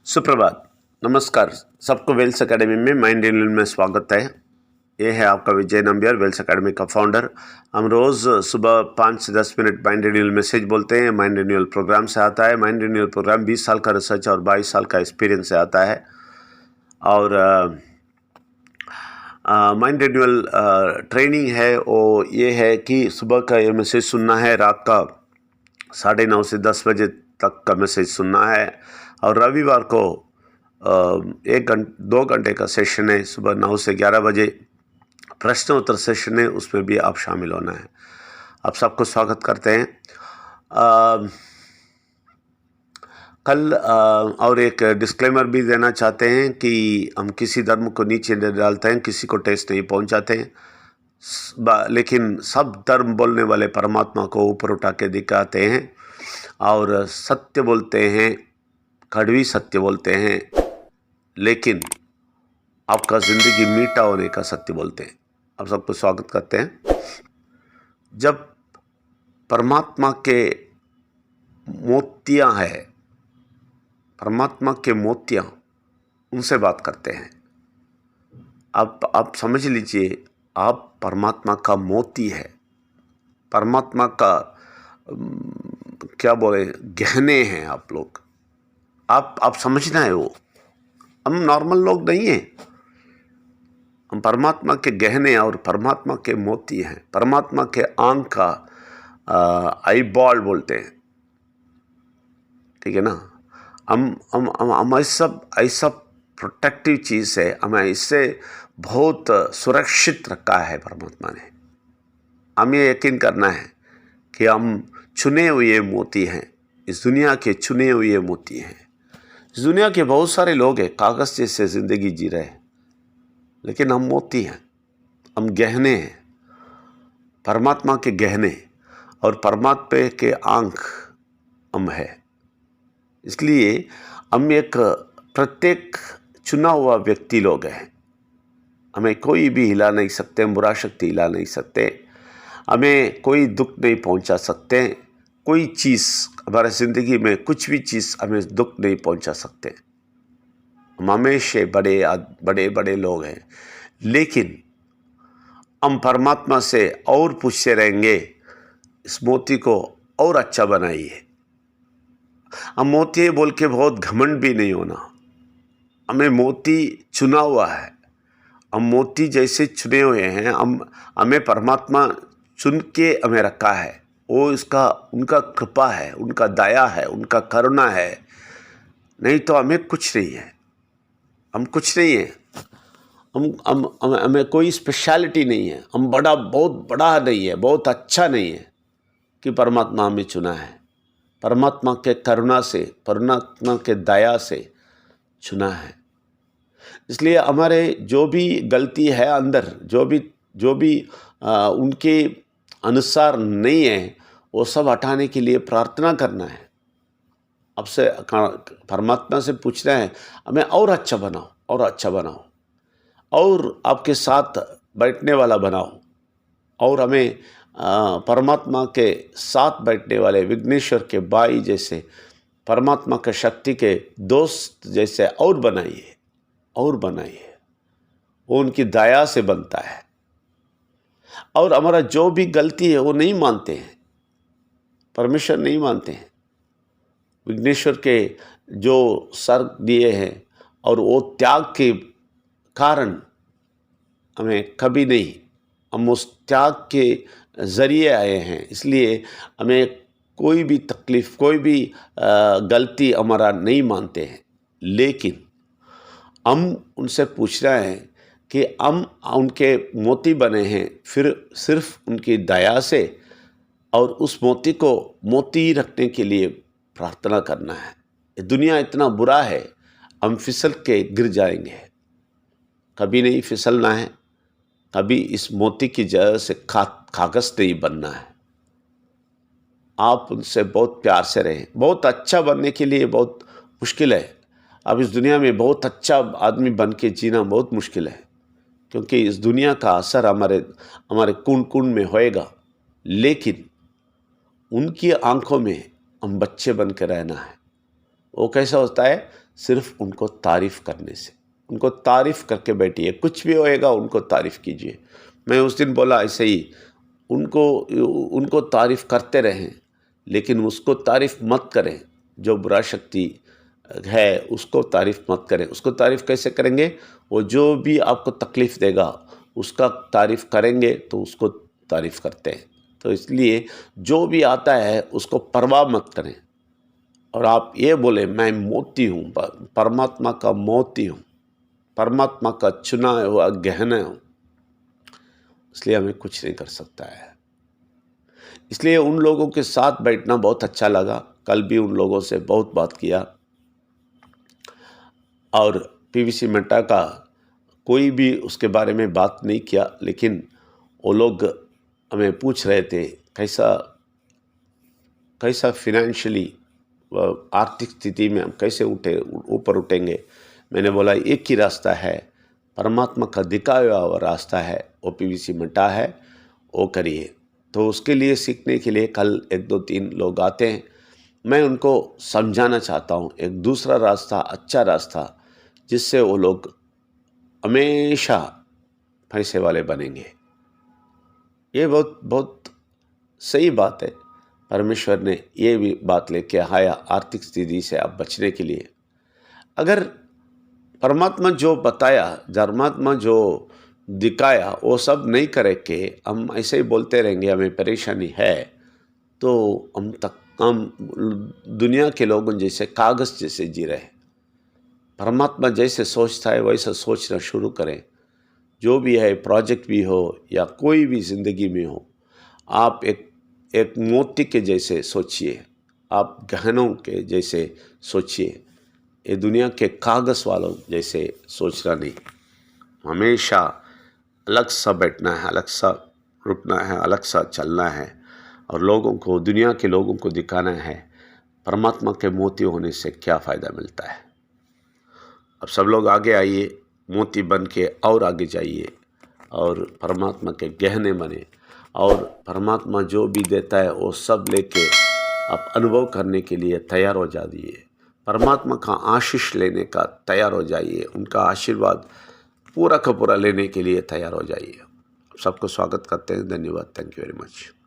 सुप्रभात, नमस्कार। सबको वेल्स एकेडमी में माइंड रिन्यूअल में स्वागत है। ये है आपका विजय नंबियार, वेल्स एकेडमी का फाउंडर। हम रोज़ सुबह 5 से 10 मिनट माइंड रिन्यूअल मैसेज बोलते हैं। माइंड रिन्यूअल प्रोग्राम से आता है। माइंड रिन्यूअल प्रोग्राम 20 साल का रिसर्च और 22 साल का एक्सपीरियंस से आता है। और माइंड रिन्यूअल ट्रेनिंग है वो ये है कि सुबह का ये मैसेज सुनना है, रात का 9:30 से 10 बजे तक का मैसेज सुनना है। और रविवार को 2 घंटे का सेशन है, सुबह 9 से 11 बजे प्रश्न उत्तर सेशन है, उसमें भी आप शामिल होना है। आप सबको स्वागत करते हैं। कल और एक डिस्क्लेमर भी देना चाहते हैं कि हम किसी धर्म को नीचे नहीं डालते हैं, किसी को ठेस नहीं पहुंचाते हैं, लेकिन सब धर्म बोलने वाले परमात्मा को ऊपर उठा के दिखाते हैं और सत्य बोलते हैं, कड़वी सत्य बोलते हैं, लेकिन आपका ज़िंदगी मीठा होने का सत्य बोलते हैं। आप सबको स्वागत करते हैं। जब परमात्मा के मोतियां हैं, परमात्मा के मोतियां, उनसे बात करते हैं। आप समझ लीजिए, आप परमात्मा का मोती है, परमात्मा का क्या बोले, गहने हैं आप लोग। आप समझना है, वो हम नॉर्मल लोग नहीं हैं, हम परमात्मा के गहने और परमात्मा के मोती हैं। परमात्मा के आंख का आई बॉल बोलते हैं, ठीक है ना। हम ऐसा प्रोटेक्टिव चीज़ है, हमें इससे बहुत सुरक्षित रखा है परमात्मा ने। हमें यकीन करना है कि हम चुने हुए मोती हैं, इस दुनिया के चुने हुए मोती हैं। इस दुनिया के बहुत सारे लोग हैं, कागज़ जैसे ज़िंदगी जी रहे हैं, लेकिन हम मोती हैं, हम गहने हैं, परमात्मा के गहने, और परमात्मा के आंख हम है। इसलिए हम एक प्रत्येक चुना हुआ व्यक्ति लोग हैं। हमें कोई भी हिला नहीं सकते, बुरा शक्ति हिला नहीं सकते, हमें कोई दुख नहीं पहुंचा सकते, कोई चीज़ हमारे ज़िंदगी में, कुछ भी चीज़ हमें दुख नहीं पहुंचा सकते। हम हमेशा बड़े बड़े लोग हैं, लेकिन हम परमात्मा से और पूछते रहेंगे, इस मोती को और अच्छा बनाइए। हम मोती बोल के बहुत घमंड भी नहीं होना। हमें मोती चुना हुआ है, हम मोती जैसे चुने हुए हैं। हमें परमात्मा चुन के हमें रखा है। वो उनका कृपा है, उनका दया है, उनका करुणा है। नहीं तो हमें कुछ नहीं है, हम कुछ नहीं है। हमें कोई स्पेशलिटी नहीं है, हम बहुत बड़ा नहीं है, बहुत अच्छा नहीं है कि परमात्मा हमें चुना है। परमात्मा के करुणा से, परमात्मा के दया से चुना है। इसलिए हमारे जो भी गलती है अंदर, जो भी उनके अनुसार नहीं है, वो सब हटाने के लिए प्रार्थना करना है। आपसे परमात्मा से पूछना है, हमें और अच्छा बनाओ, और अच्छा बनाओ, और आपके साथ बैठने वाला बनाओ, और हमें परमात्मा के साथ बैठने वाले विघ्नेश्वर के भाई जैसे, परमात्मा के शक्ति के दोस्त जैसे और बनाइए, और बनाइए। वो उनकी दया से बनता है। और हमारा जो भी गलती है वो नहीं मानते हैं, परमेश्वर नहीं मानते हैं। विघ्नेश्वर के जो सर दिए हैं और वो त्याग के कारण हमें कभी नहीं, हम उस त्याग के ज़रिए आए हैं। इसलिए हमें कोई भी तकलीफ़, कोई भी गलती हमारा नहीं मानते हैं, लेकिन हम उनसे पूछना है कि हम उनके मोती बने हैं, फिर सिर्फ उनकी दया से, और उस मोती को मोती रखने के लिए प्रार्थना करना है। ये दुनिया इतना बुरा है, हम फिसल के गिर जाएंगे। कभी नहीं फिसलना है, कभी इस मोती की जगह से कागज़ नहीं बनना है। आप उनसे बहुत प्यार से रहें। बहुत अच्छा बनने के लिए बहुत मुश्किल है। अब इस दुनिया में बहुत अच्छा आदमी बन के जीना बहुत मुश्किल है, क्योंकि इस दुनिया का असर हमारे खून में होएगा, लेकिन उनकी आंखों में हम बच्चे बन के रहना है। वो कैसा होता है, सिर्फ उनको तारीफ़ करने से। उनको तारीफ़ करके बैठिए, कुछ भी होएगा उनको तारीफ़ कीजिए। मैं उस दिन बोला ऐसे ही, उनको तारीफ़ करते रहें, लेकिन उसको तारीफ़ मत करें। जो बुरा शक्ति है उसको तारीफ़ मत करें। उसको तारीफ़ कैसे करेंगे? वो जो भी आपको तकलीफ़ देगा उसका तारीफ़ करेंगे तो उसको तारीफ़ करते हैं। तो इसलिए जो भी आता है उसको परवाह मत करें, और आप ये बोले मैं मोती हूँ, परमात्मा का मोती हूँ, परमात्मा का चुना हुआ गहना हूँ, इसलिए हमें कुछ नहीं कर सकता है। इसलिए उन लोगों के साथ बैठना बहुत अच्छा लगा। कल भी उन लोगों से बहुत बात किया, और पीवीसी मेहता का कोई भी उसके बारे में बात नहीं किया, लेकिन वो लोग हमें पूछ रहे थे कैसा फिनेंशियली आर्थिक स्थिति में हम कैसे ऊपर उठेंगे। मैंने बोला एक ही रास्ता है, परमात्मा का दिखाया हुआ रास्ता है, वो पीवीसी मेहता है, वो करिए। तो उसके लिए सीखने के लिए कल 1 2 3 लोग आते हैं। मैं उनको समझाना चाहता हूँ एक दूसरा रास्ता, अच्छा रास्ता, जिससे वो लोग हमेशा पैसे वाले बनेंगे। ये बहुत बहुत सही बात है। परमेश्वर ने ये भी बात लेके आया आर्थिक स्थिति से आप बचने के लिए। अगर परमात्मा जो बताया, परमात्मा जो दिखाया, वो सब नहीं करे के हम ऐसे ही बोलते रहेंगे हमें परेशानी है, तो हम दुनिया के लोगों जैसे कागज़ जैसे जी रहे। परमात्मा जैसे सोचता है वैसा सोचना शुरू करें। जो भी है, प्रोजेक्ट भी हो या कोई भी ज़िंदगी में हो, आप एक मोती के जैसे सोचिए, आप गहनों के जैसे सोचिए। ये दुनिया के कागज़ वालों जैसे सोचना नहीं। हमेशा अलग सा बैठना है, अलग सा रुकना है, अलग सा चलना है, और लोगों को, दुनिया के लोगों को दिखाना है परमात्मा के मोती होने से क्या फ़ायदा मिलता है। अब सब लोग आगे आइए, मोती बन के और आगे जाइए, और परमात्मा के गहने बने, और परमात्मा जो भी देता है वो सब लेके आप अनुभव करने के लिए तैयार हो जाइए। परमात्मा का आशीष लेने का तैयार हो जाइए, उनका आशीर्वाद पूरा का पूरा लेने के लिए तैयार हो जाइए। सबको स्वागत करते हैं। धन्यवाद। Thank you very much.